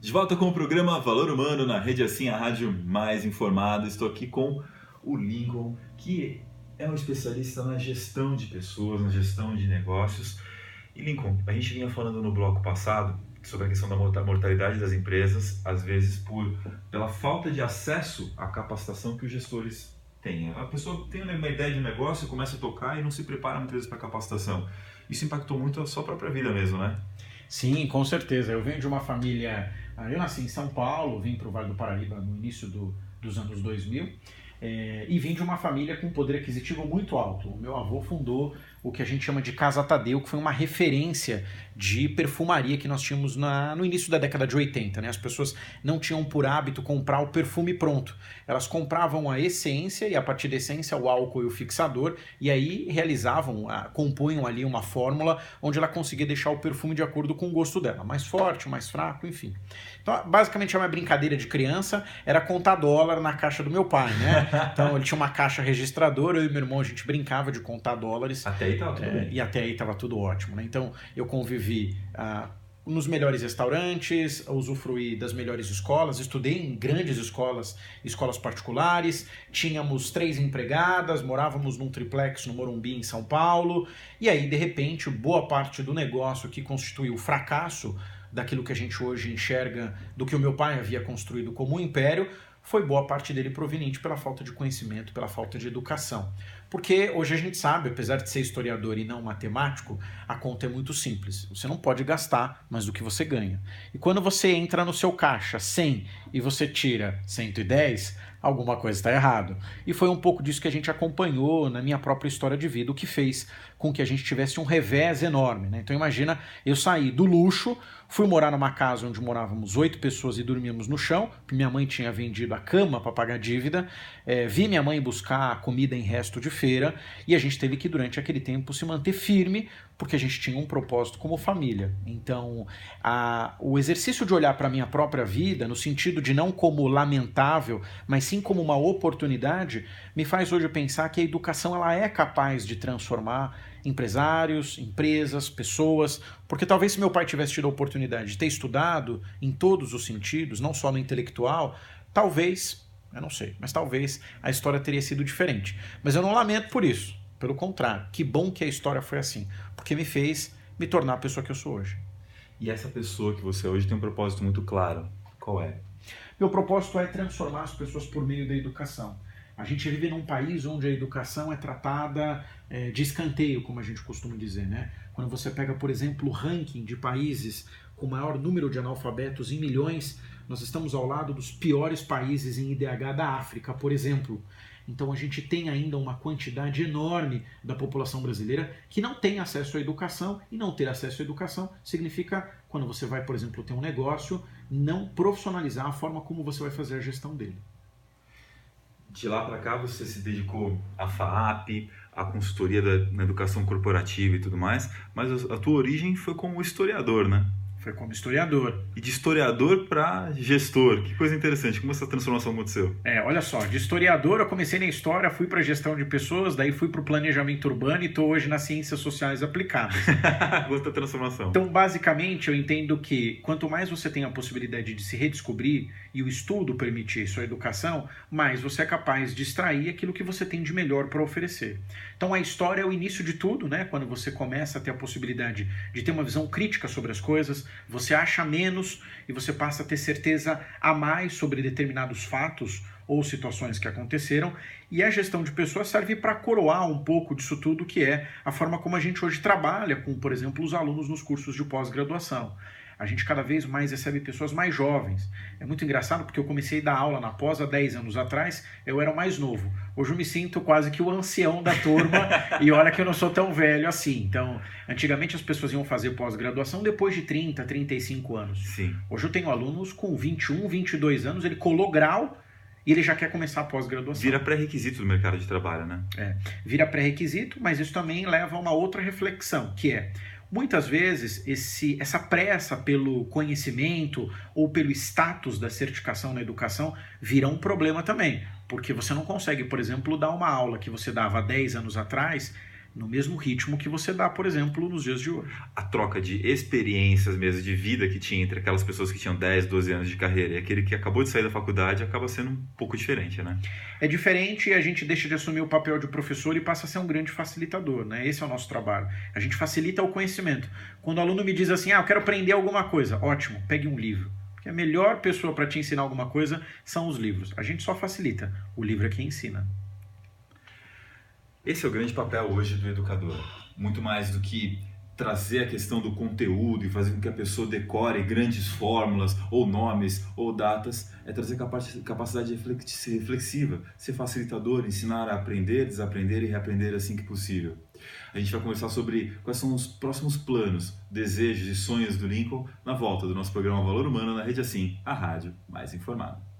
De volta com o programa Valor Humano na Rede Assim, a rádio mais informada. Estou aqui com o Lincoln, que é um especialista na gestão de pessoas, na gestão de negócios. E Lincoln, a gente vinha falando no bloco passado sobre a questão da mortalidade das empresas, às vezes pela falta de acesso à capacitação que os gestores têm. A pessoa tem uma ideia de um negócio, começa a tocar e não se prepara muitas vezes para a capacitação. Isso impactou muito a sua própria vida mesmo, né? Sim, com certeza. Eu venho de uma família... Eu nasci em São Paulo, vim para o Vale do Paraíba no início dos anos 2000 e vim de uma família com poder aquisitivo muito alto. O meu avô fundou o que a gente chama de Casa Tadeu, que foi uma referência de perfumaria que nós tínhamos no início da década de 80. Né? As pessoas não tinham por hábito comprar o perfume pronto. Elas compravam a essência e a partir da essência o álcool e o fixador e aí compunham ali uma fórmula onde ela conseguia deixar o perfume de acordo com o gosto dela. Mais forte, mais fraco, enfim. Então, basicamente, é uma brincadeira de criança, era contar dólar na caixa do meu pai, né? Então, ele tinha uma caixa registradora, eu e meu irmão, a gente brincava de contar dólares. Até aí estava tudo bem. E até aí estava tudo ótimo, né? Então, eu convivi nos melhores restaurantes, usufruí das melhores escolas, estudei em grandes escolas particulares, tínhamos 3 empregadas, morávamos num triplex no Morumbi, em São Paulo, e aí, de repente, boa parte do negócio que constituiu o fracasso daquilo que a gente hoje enxerga do que o meu pai havia construído como um império, foi boa parte dele proveniente pela falta de conhecimento, pela falta de educação. Porque hoje a gente sabe, apesar de ser historiador e não matemático, a conta é muito simples. Você não pode gastar mais do que você ganha. E quando você entra no seu caixa 100 e você tira 110, alguma coisa está errado. E foi um pouco disso que a gente acompanhou na minha própria história de vida, o que fez com que a gente tivesse um revés enorme. Né? Então imagina, eu saí do luxo, fui morar numa casa onde morávamos 8 pessoas e dormíamos no chão, porque minha mãe tinha vendido a cama para pagar dívida, vi minha mãe buscar comida em resto de feira e a gente teve que durante aquele tempo se manter firme porque a gente tinha um propósito como família. Então, o exercício de olhar para a minha própria vida, no sentido de não como lamentável, mas sim como uma oportunidade, me faz hoje pensar que a educação ela é capaz de transformar empresários, empresas, pessoas, porque talvez se meu pai tivesse tido a oportunidade de ter estudado em todos os sentidos, não só no intelectual, talvez, eu não sei, mas talvez a história teria sido diferente. Mas eu não lamento por isso, pelo contrário, que bom que a história foi assim, porque me fez me tornar a pessoa que eu sou hoje. E essa pessoa que você hoje tem um propósito muito claro, qual é? Meu propósito é transformar as pessoas por meio da educação. A gente vive num país onde a educação é tratada de escanteio, como a gente costuma dizer, né? Quando você pega, por exemplo, o ranking de países com maior número de analfabetos em milhões, nós estamos ao lado dos piores países em IDH da África, por exemplo. Então a gente tem ainda uma quantidade enorme da população brasileira que não tem acesso à educação, e não ter acesso à educação significa, quando você vai, por exemplo, ter um negócio, não profissionalizar a forma como você vai fazer a gestão dele. De lá para cá você se dedicou à FAAP, à consultoria na educação corporativa e tudo mais, mas a tua origem foi como historiador, né? Foi como historiador. E de historiador para gestor. Que coisa interessante. Como essa transformação aconteceu? Olha só, de historiador eu comecei na história, fui para gestão de pessoas, daí fui para o planejamento urbano e estou hoje nas ciências sociais aplicadas. Quanta transformação. Então, basicamente, eu entendo que quanto mais você tem a possibilidade de se redescobrir e o estudo permitir sua educação, mais você é capaz de extrair aquilo que você tem de melhor para oferecer. Então, a história é o início de tudo, né? Quando você começa a ter a possibilidade de ter uma visão crítica sobre as coisas, você acha menos e você passa a ter certeza a mais sobre determinados fatos ou situações que aconteceram, e a gestão de pessoas serve para coroar um pouco disso tudo, que é a forma como a gente hoje trabalha com, por exemplo, os alunos nos cursos de pós-graduação. A gente cada vez mais recebe pessoas mais jovens. É muito engraçado porque eu comecei a dar aula na pós há 10 anos atrás, eu era o mais novo. Hoje eu me sinto quase que o ancião da turma e olha que eu não sou tão velho assim. Então, antigamente as pessoas iam fazer pós-graduação depois de 30, 35 anos. Sim. Hoje eu tenho alunos com 21, 22 anos, ele colou grau e ele já quer começar a pós-graduação. Vira pré-requisito do mercado de trabalho, né? Vira pré-requisito, mas isso também leva a uma outra reflexão, que é... Muitas vezes, essa pressa pelo conhecimento ou pelo status da certificação na educação vira um problema também, porque você não consegue, por exemplo, dar uma aula que você dava há 10 anos atrás no mesmo ritmo que você dá, por exemplo, nos dias de hoje. A troca de experiências mesmo, de vida que tinha entre aquelas pessoas que tinham 10, 12 anos de carreira e aquele que acabou de sair da faculdade acaba sendo um pouco diferente, né? É diferente e a gente deixa de assumir o papel de professor e passa a ser um grande facilitador, né? Esse é o nosso trabalho. A gente facilita o conhecimento. Quando o aluno me diz assim, eu quero aprender alguma coisa, ótimo, pegue um livro. Porque a melhor pessoa para te ensinar alguma coisa são os livros. A gente só facilita, o livro é quem ensina. Esse é o grande papel hoje do educador. Muito mais do que trazer a questão do conteúdo e fazer com que a pessoa decore grandes fórmulas, ou nomes, ou datas, é trazer capacidade reflexiva, ser facilitador, ensinar a aprender, desaprender e reaprender assim que possível. A gente vai conversar sobre quais são os próximos planos, desejos e sonhos do Lincoln na volta do nosso programa Valor Humano na Rede Assim, a rádio mais informada.